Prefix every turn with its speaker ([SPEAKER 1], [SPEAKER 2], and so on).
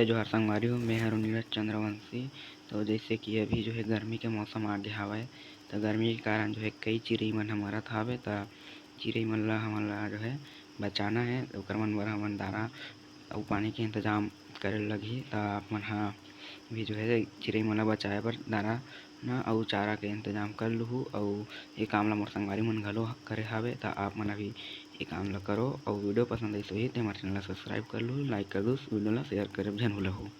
[SPEAKER 1] जय जोहार संगवारी हो, मैं हूँ नीरज चंद्रवंशी। तो जैसे कि अभी जो है गर्मी के मौसम आगे हावय, तो गर्मी के कारण जो है कई चिड़ई मन ह मरत हावे। तो चिड़ई मन ला हमन ला जो है बचाना है, तो ओकर मन बर हमन दाना अउ पानी के इंतजाम करे ल लगही। तो आप मन ह भी जो है चिड़ई मन ला बचाए बर दाना अउ चारा के इंतजाम कर लूहूँ। अउ ए काम ला मोर संगवारी मन घलो करे हावे। तो आप मन भी ये काम ला करो। अउ वीडियो पसंद आइस होही तो हमारे चैनल ला सब्सक्राइब कर लूँ, लाइक कर दो, वीडियो ला शेयर करे झन भूलहूँ।